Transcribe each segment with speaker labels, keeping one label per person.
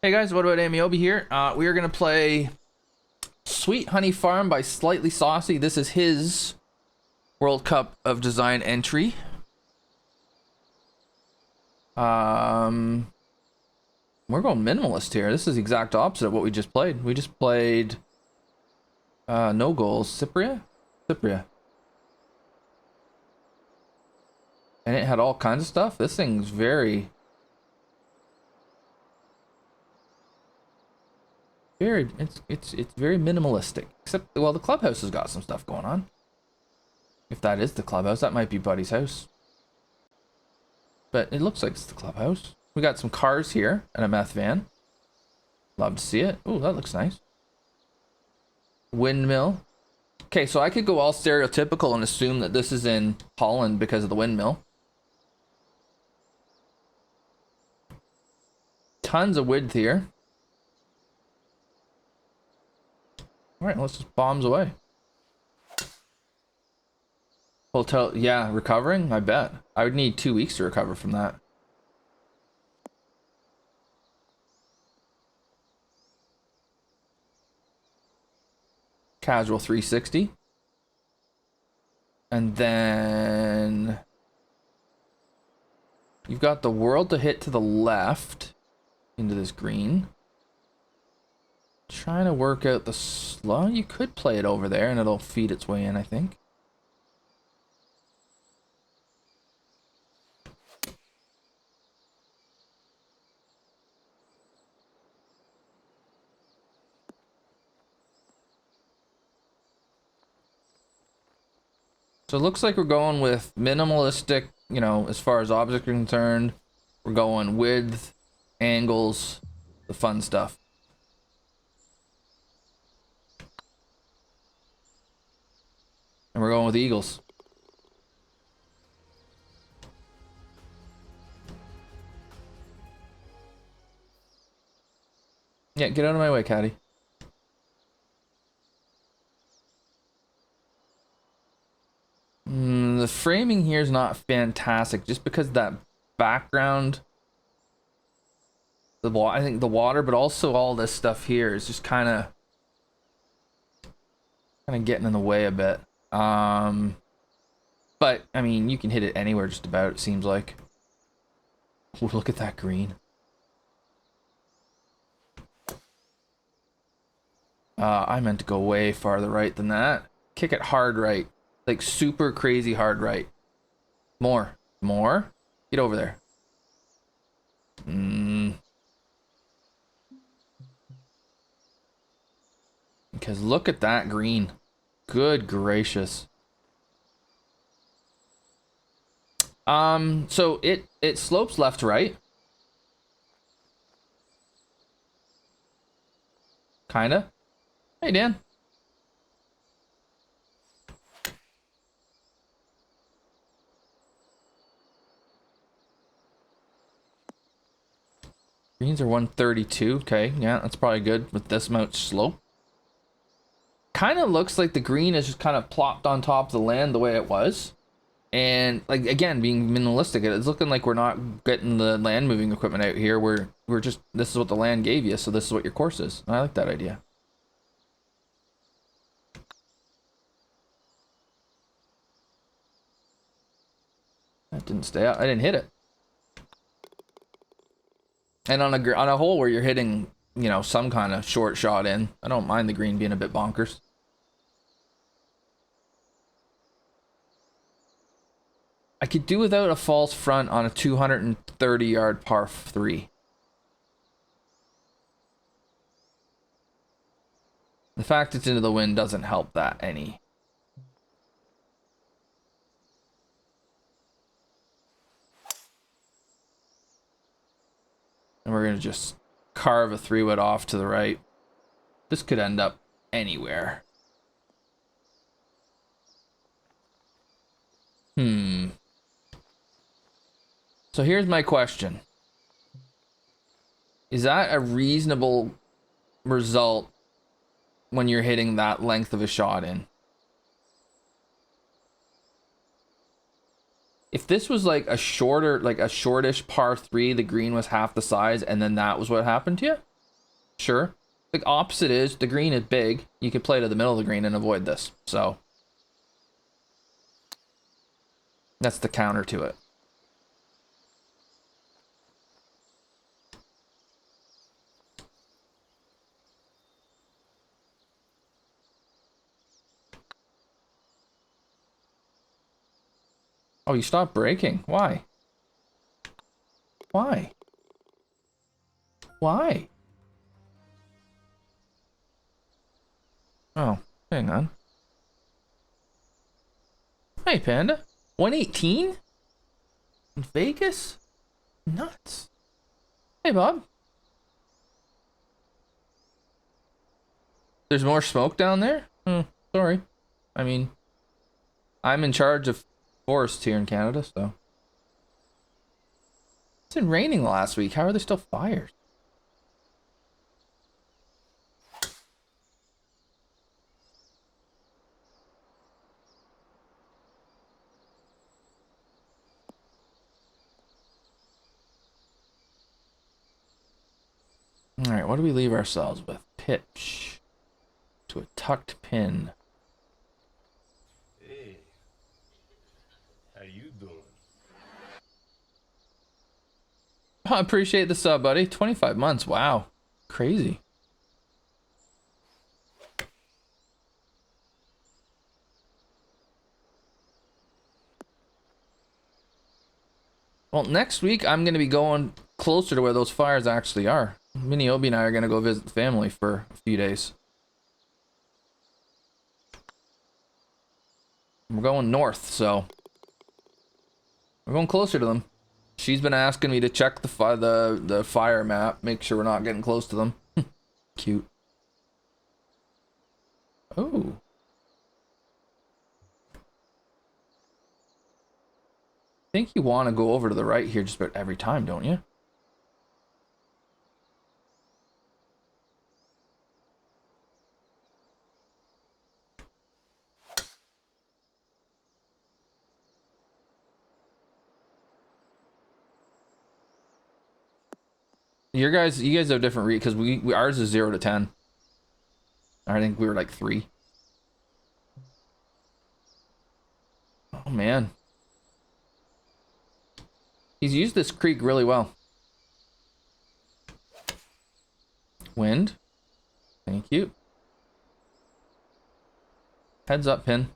Speaker 1: Hey guys, what about Amiobi here? We are gonna play Sweet Honey Farm by Slightly Saucy. This is his World Cup of Design entry. We're going minimalist here. This is the exact opposite of what we just played. We just played no goals. Cypria? And it had all kinds of stuff. This thing's very it's very minimalistic. Except, well, the clubhouse has got some stuff going on. If that is the clubhouse, that might be Buddy's house. But it looks like it's the clubhouse. We got some cars here and a meth van. Love to see it. Ooh, that looks nice. Windmill. Okay, so I could go all stereotypical and assume that this is in Holland because of the windmill. Tons of width here. Alright, let's just bombs away. Hotel, yeah, recovering? I bet. I would need 2 weeks to recover from that. Casual 360. And then you've got the world to hit to the left into this green. Trying to work out the slow. You could play it over there and it'll feed its way in, I think. So it looks like we're going with minimalistic, you know, as far as objects are concerned. We're going width, angles, the fun stuff. And we're going with eagles. Yeah, get out of my way, Caddy. The framing here is not fantastic, just because that background, I think the water, but also all this stuff here is just kind of getting in the way a bit. But I mean, you can hit it anywhere just about, it seems like. Ooh, look at that green. I meant to go way farther right than that. Kick it hard right. Like super crazy hard right. More. Get over there. Because look at that green. Good gracious. So it slopes left to right. Kinda. Hey, Dan. Greens are 132. Okay, yeah, that's probably good with this much slope. Kind of looks like the green is just kind of plopped on top of the land the way it was. And like, again, being minimalistic, it's looking like we're not getting the land moving equipment out here. We're just, this is what the land gave you, so this is what your course is. I like that idea. That didn't stay out. I didn't hit it. And on a hole where you're hitting, you know, some kind of short shot in, I don't mind the green being a bit bonkers. I could do without a false front on a 230-yard par 3. The fact it's into the wind doesn't help that any. And we're going to just carve a 3-wood off to the right. This could end up anywhere. So here's my question. Is that a reasonable result when you're hitting that length of a shot in? If this was like a shortish par 3, the green was half the size, and then that was what happened to you, sure. The opposite is the green is big. You could play to the middle of the green and avoid this. So that's the counter to it. Oh, you stopped breaking. Why? Why? Why? Oh, hang on. Hey, Panda. 118? In Vegas? Nuts. Hey, Bob. There's more smoke down there? Sorry. I mean, I'm in charge of forests here in Canada, so. It's been raining last week. How are there still fires? Alright, what do we leave ourselves with? Pitch. To a tucked pin.
Speaker 2: Hey, how you doing?
Speaker 1: I appreciate the sub, buddy. 25 months. Wow. Crazy. Well, next week I'm going to be going closer to where those fires actually are. Minnie, Obi, and I are going to go visit the family for a few days. We're going north, so we're going closer to them. She's been asking me to check the fire map, make sure we're not getting close to them. Cute. Oh. I think you want to go over to the right here just about every time, don't you? You guys have different read because we ours is 0 to 10. I think we were like 3. Oh man. He's used this creek really well. Wind. Thank you. Heads up pin.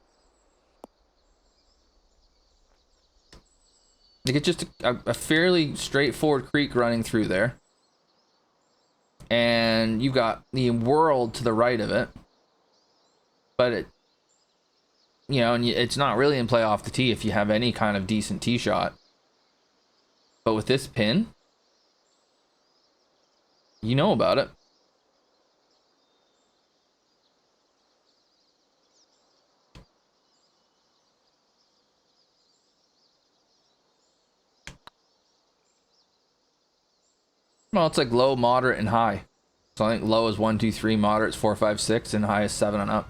Speaker 1: You get just a fairly straightforward creek running through there. And you got the world to the right of it. But it, you know, and it's not really in play off the tee if you have any kind of decent tee shot. But with this pin, you know about it. Well, it's like low, moderate, and high. So I think low is 1, 2, 3, moderate is 4, 5, 6, and high is 7 and up.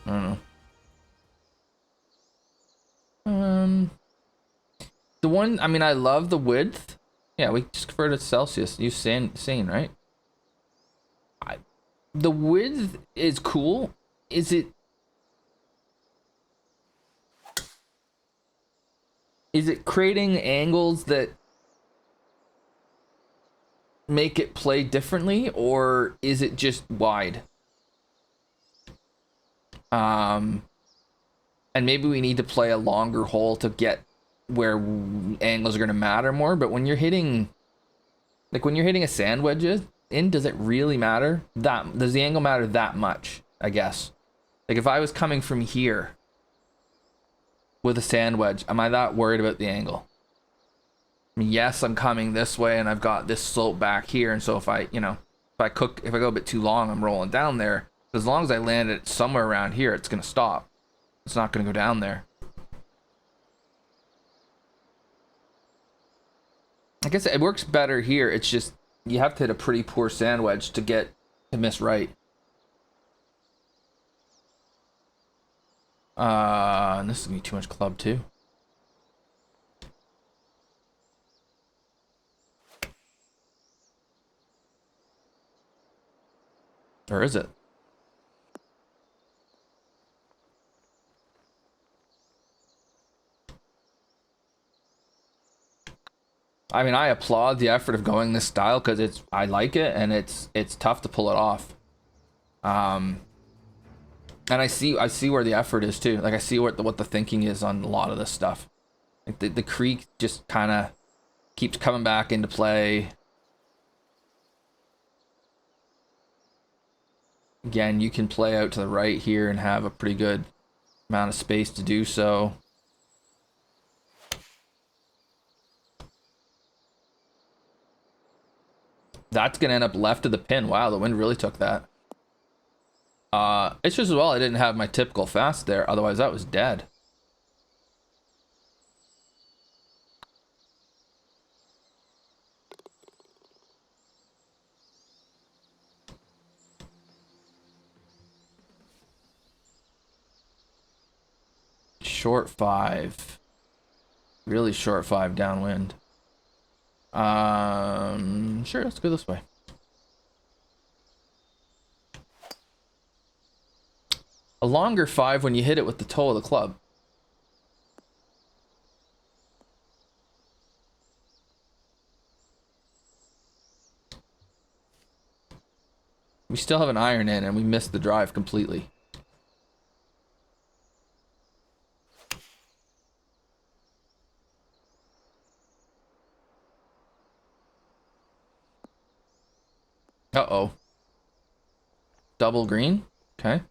Speaker 1: I don't know. The one, I mean, I love the width. Yeah, we just converted to Celsius. You sane, right? The width is cool. Is it creating angles that make it play differently, or is it just wide? And maybe we need to play a longer hole to get where angles are going to matter more. But when you're hitting, like when you're hitting a sand wedge in, does it really matter? Does the angle matter that much? I guess. Like if I was coming from here with a sand wedge, am I that worried about the angle? I mean, yes, I'm coming this way and I've got this slope back here, and so if I, you know, if I go a bit too long, I'm rolling down there. As long as I land it somewhere around here, it's gonna stop. It's not gonna go down there. I guess it works better here. It's just you have to hit a pretty poor sand wedge to miss right. And this is gonna be too much club too. Or is it? I mean, I applaud the effort of going this style because I like it, and it's tough to pull it off. And I see where the effort is too. Like I see what the thinking is on a lot of this stuff. Like the creek just kind of keeps coming back into play. Again, you can play out to the right here and have a pretty good amount of space to do so. That's gonna end up left of the pin. Wow, the wind really took that. It's just as well I didn't have my typical fast there, otherwise that was dead. Short 5. Really short 5 downwind. Sure, let's go this way. A longer 5 when you hit it with the toe of the club. We still have an iron in and we missed the drive completely. Uh-oh. Double green? Okay.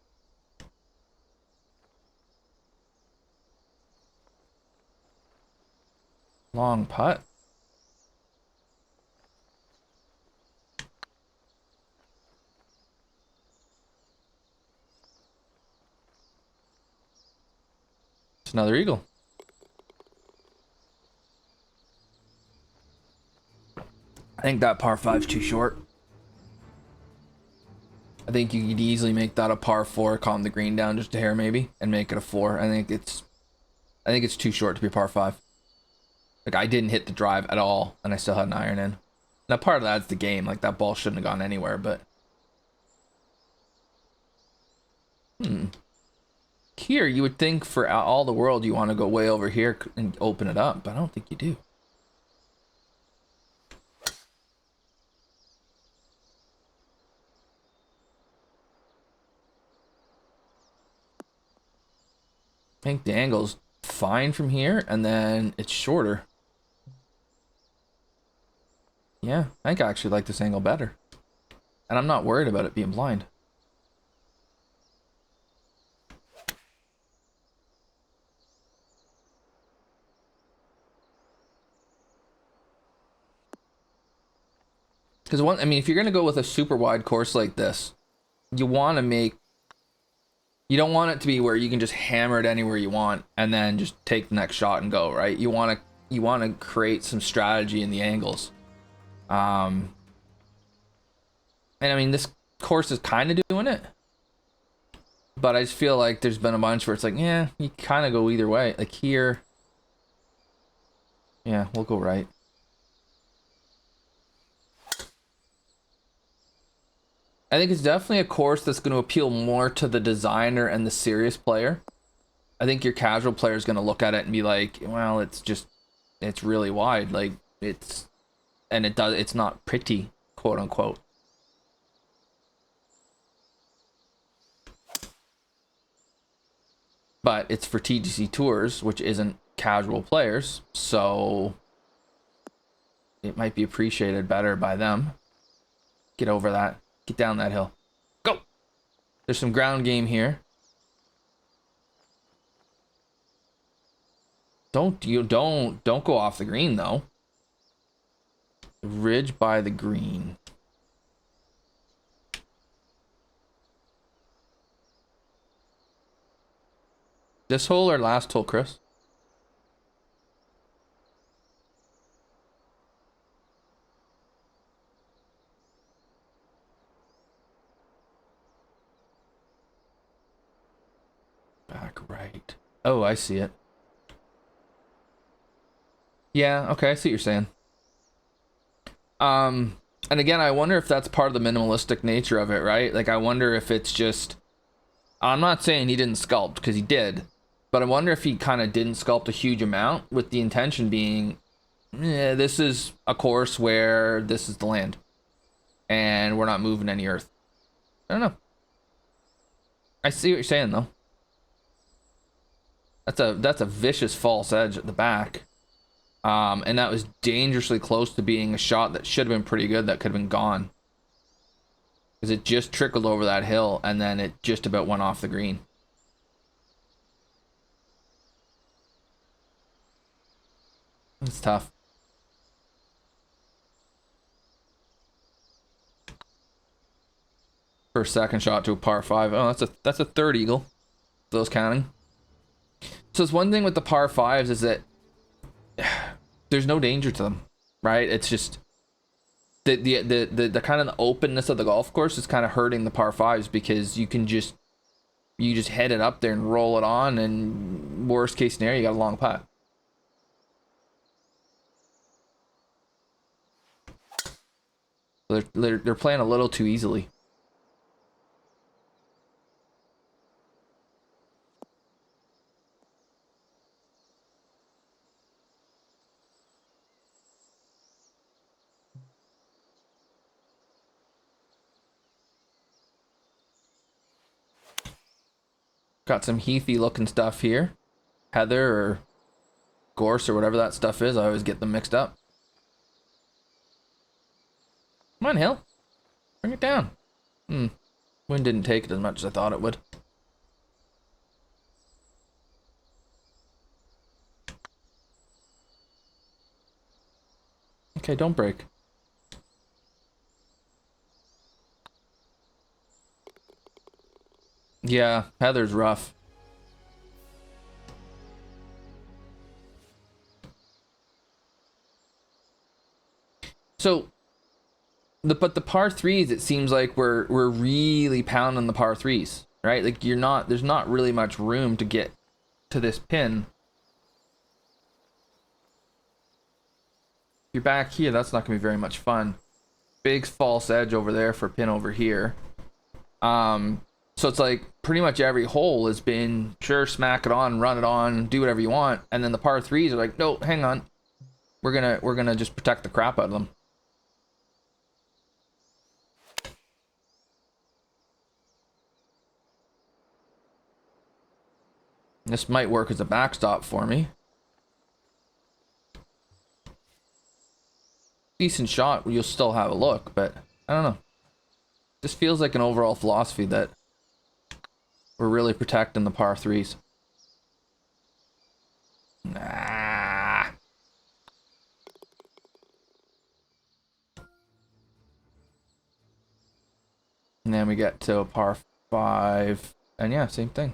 Speaker 1: Long putt. It's another eagle. I think that par 5's too short. I think you could easily make that a par 4, calm the green down just a hair maybe, and make it a 4. I think it's too short to be a par 5. Like I didn't hit the drive at all, and I still had an iron in. Now part of that's the game. Like that ball shouldn't have gone anywhere, but here you would think for all the world you want to go way over here and open it up, but I don't think you do. I think the angle's fine from here, and then it's shorter. Yeah, I think I actually like this angle better. And I'm not worried about it being blind. Because I mean, if you're going to go with a super wide course like this, you want to make... You don't want it to be where you can just hammer it anywhere you want and then just take the next shot and go, right? You want to create some strategy in the angles. And I mean, this course is kind of doing it. But I just feel like there's been a bunch where it's like, yeah, you kind of go either way. Like here. Yeah, we'll go right. I think it's definitely a course that's going to appeal more to the designer and the serious player. I think your casual player is going to look at it and be like, well, it's really wide. Like it's not pretty, quote unquote. But it's for TGCTours, which isn't casual players, so it might be appreciated better by them. Get over that. Get down that hill. Go! There's some ground game here. Don't go off the green though. The ridge by the green. This hole or last hole, Chris? Back right. Oh, I see it. Yeah, okay, I see what you're saying. I And again, I wonder if that's part of the minimalistic nature of it, right? Like, I wonder if it's just, I'm not saying he didn't sculpt, because he did, but I wonder if he kind of didn't sculpt a huge amount with the intention being, this is a course where this is the land and we're not moving any earth. I don't know. I see what you're saying though. That's a vicious false edge at the back. And that was dangerously close to being a shot that should have been pretty good, that could have been gone. Because it just trickled over that hill and then it just about went off the green. It's tough. First second shot to a par 5. Oh, that's a third eagle. Those counting. So it's one thing with the par 5s is that there's no danger to them, right? It's just the kind of the openness of the golf course is kind of hurting the par 5s, because you just head it up there and roll it on, and worst case scenario, you got a long putt. They're playing a little too easily. Got some heathy looking stuff here. Heather or gorse or whatever that stuff is. I always get them mixed up. Come on, Hill. Bring it down. Wind didn't take it as much as I thought it would. Okay, don't break. Yeah, Heather's rough. So, but the par 3s, it seems like we're really pounding the par 3s, right? Like there's not really much room to get to this pin. If you're back here, that's not gonna be very much fun. Big false edge over there for pin over here. So it's like pretty much every hole has been, sure, smack it on, run it on, do whatever you want, and then the par 3s are like, no, hang on, we're gonna just protect the crap out of them. This might work as a backstop for me. Decent shot, you'll still have a look, but I don't know. This feels like an overall philosophy that we're really protecting the par 3s. Nah. And then we get to a par 5, and yeah, same thing.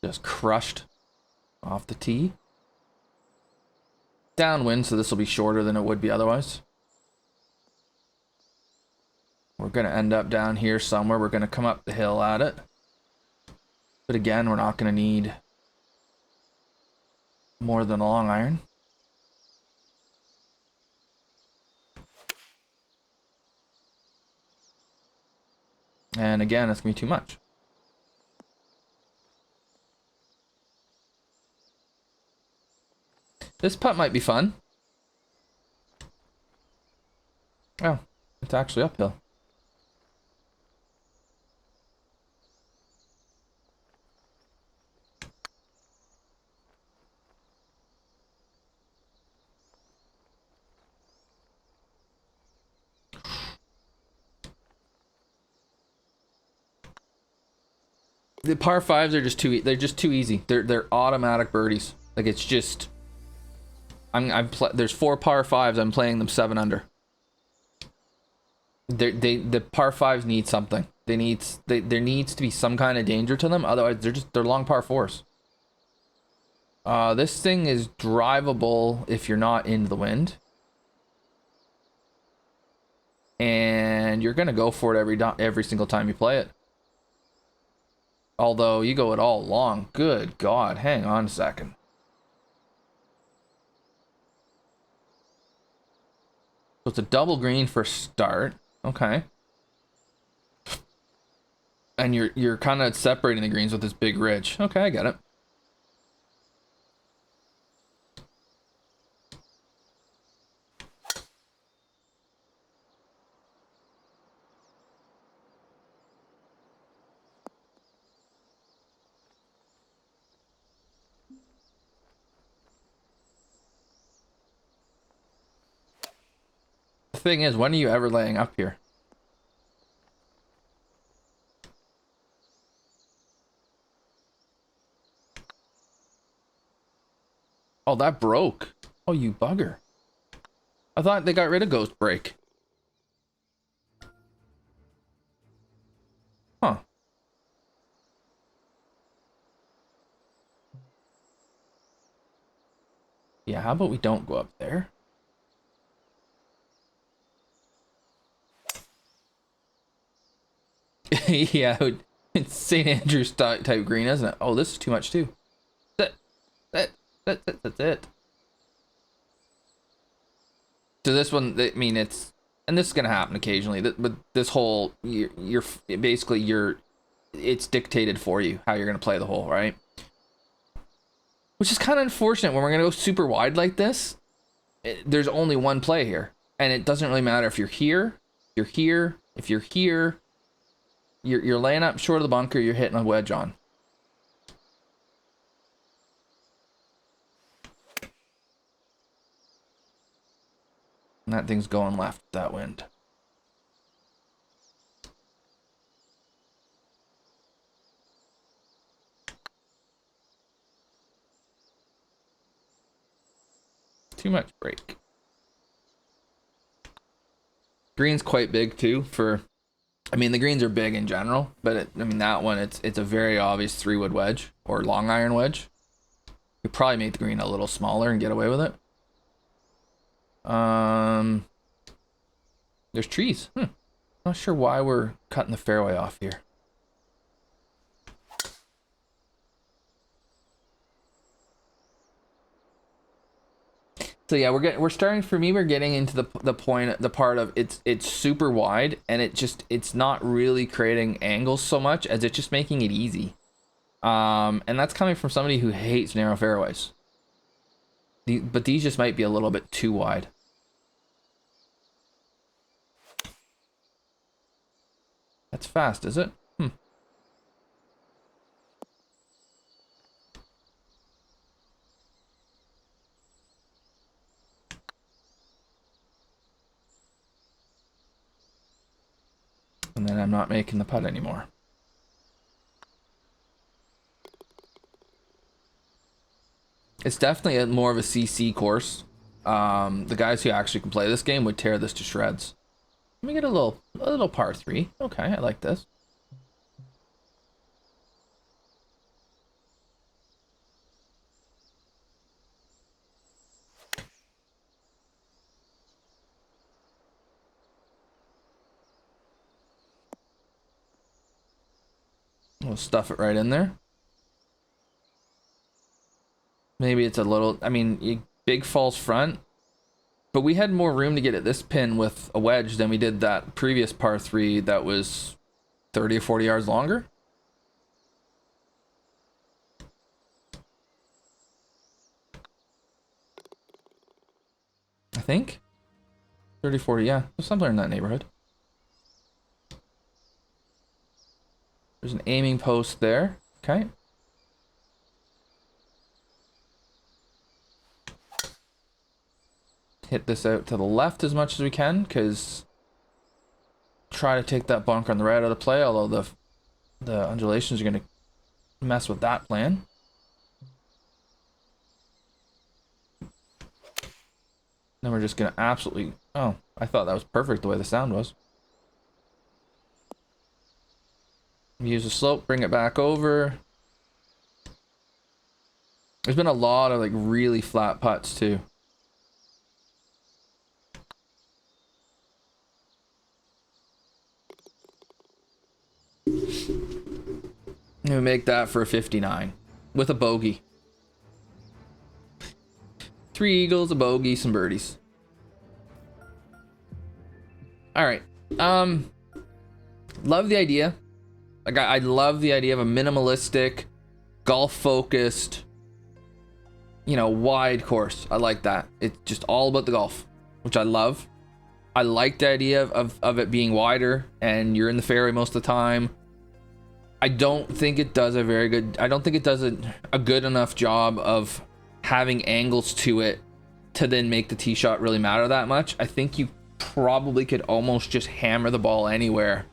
Speaker 1: Just crushed off the tee. Downwind, so this will be shorter than it would be otherwise. We're going to end up down here somewhere. We're going to come up the hill at it. But again, we're not going to need more than a long iron. And again, it's going to be too much. This putt might be fun. Oh, it's actually uphill. The par 5s are just too easy. They're automatic birdies. Like, it's just there's 4 par 5s. I'm playing them 7 under. The par 5s need something. There needs to be some kind of danger to them. Otherwise, they're long par 4s. This thing is drivable if you're not into the wind, and you're gonna go for it every single time you play it. Although you go it all long. Good God, hang on a second. So it's a double green for start. Okay. And you're kind of separating the greens with this big ridge. Okay, I get it. The thing is, when are you ever laying up here? Oh, that broke. Oh, you bugger. I thought they got rid of Ghost Break. Huh. Yeah, how about we don't go up there? Yeah, it's St. Andrew's type green, isn't it? Oh, this is too much too. That's it. So this one, I mean, it's, and this is gonna happen occasionally. But this hole, you're basically it's dictated for you how you're gonna play the hole, right? Which is kind of unfortunate when we're gonna go super wide like this. There's only one play here, and it doesn't really matter if you're here, if you're here, you're laying up short of the bunker, you're hitting a wedge on. And that thing's going left, that wind. Too much break. Green's quite big too for, I mean, the greens are big in general, but I mean, that one, it's a very obvious 3-wood wedge or long iron wedge. You probably make the green a little smaller and get away with it. There's trees. Not sure why we're cutting the fairway off here. So yeah, we're starting, for me, we're getting into the part of it's super wide, and it's not really creating angles so much as it's just making it easy. And that's coming from somebody who hates narrow fairways. But these just might be a little bit too wide. That's fast, is it? And then I'm not making the putt anymore. It's definitely more of a CC course. The guys who actually can play this game would tear this to shreds. Let me get a little par 3. Okay, I like this. We'll stuff it right in there. Maybe it's a little, I mean, big false front, but we had more room to get at this pin with a wedge than we did that previous par 3 that was 30 or 40 yards longer. I think 30, 40, yeah, somewhere in that neighborhood. There's an aiming post there. Okay. Hit this out to the left as much as we can, because try to take that bunker on the right out of play, although the undulations are going to mess with that plan. Then we're just going to absolutely... Oh, I thought that was perfect the way the sound was. Use the slope, bring it back over. There's been a lot of like really flat putts too. We make that for a 59 with a bogey. 3 eagles, a bogey, some birdies. All right. Love the idea. Like I love the idea of a minimalistic, golf focused, you know, wide course. I like that. It's just all about the golf, which I love. I like the idea of it being wider and you're in the fairway most of the time. I don't think it does a very good, I don't think it does a good enough job of having angles to it to then make the tee shot really matter that much. I think you probably could almost just hammer the ball anywhere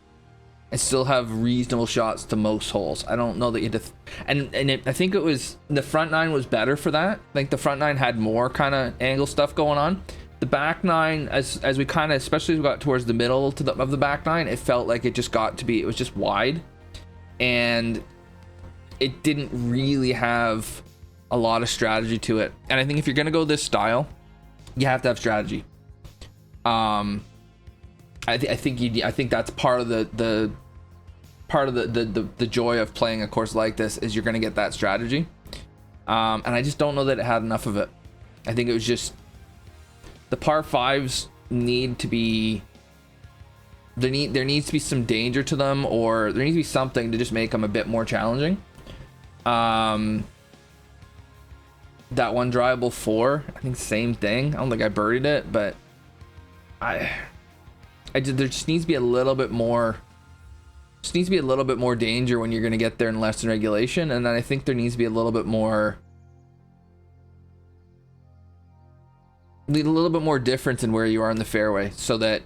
Speaker 1: and still have reasonable shots to most holes. I don't know that you had to, I think it was, the front nine was better for that. I think the front nine had more kind of angle stuff going on. The back nine, as we kind of, especially as we got towards the middle of the back nine, it felt like it just got to be, it was just wide. And it didn't really have a lot of strategy to it. And I think if you're going to go this style, you have to have strategy. I think that's part of the joy of playing a course like this is you're going to get that strategy. And I just don't know that it had enough of it. I think it was just the par fives need to be, there needs to be some danger to them, or there needs to be something to just make them a bit more challenging. That one drivable 4, I think same thing. I don't think I birdied it, but there just needs to be a little bit more. Just needs to be a little bit more danger when you're going to get there in less than regulation, and then I think there needs to be a little bit more difference in where you are in the fairway, so that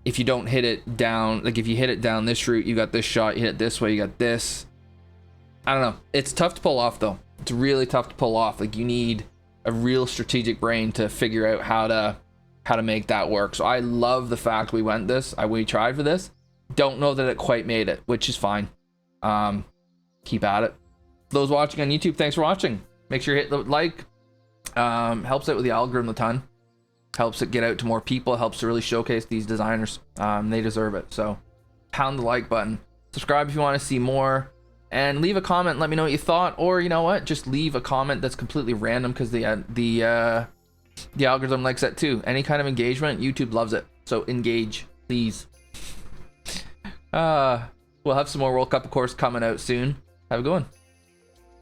Speaker 1: if you don't hit it down, like if you hit it down this route, you got this shot. You hit it this way, you got this. I don't know. It's tough to pull off though. It's really tough to pull off. Like you need a real strategic brain to figure out how to make that work. So I love the fact we tried for this. Don't know that it quite made it, which is fine. Keep at it. Those watching on YouTube, thanks for watching. Make sure you hit the like. Helps out with the algorithm a ton. Helps it get out to more people. Helps to really showcase these designers. They deserve it. So pound the like button. Subscribe if you want to see more. And leave a comment. Let me know what you thought. Or you know what? Just leave a comment that's completely random, because the algorithm likes that too. Any kind of engagement, YouTube loves it. So engage, please. We'll have some more World Cup, of course, coming out soon. Have a good one.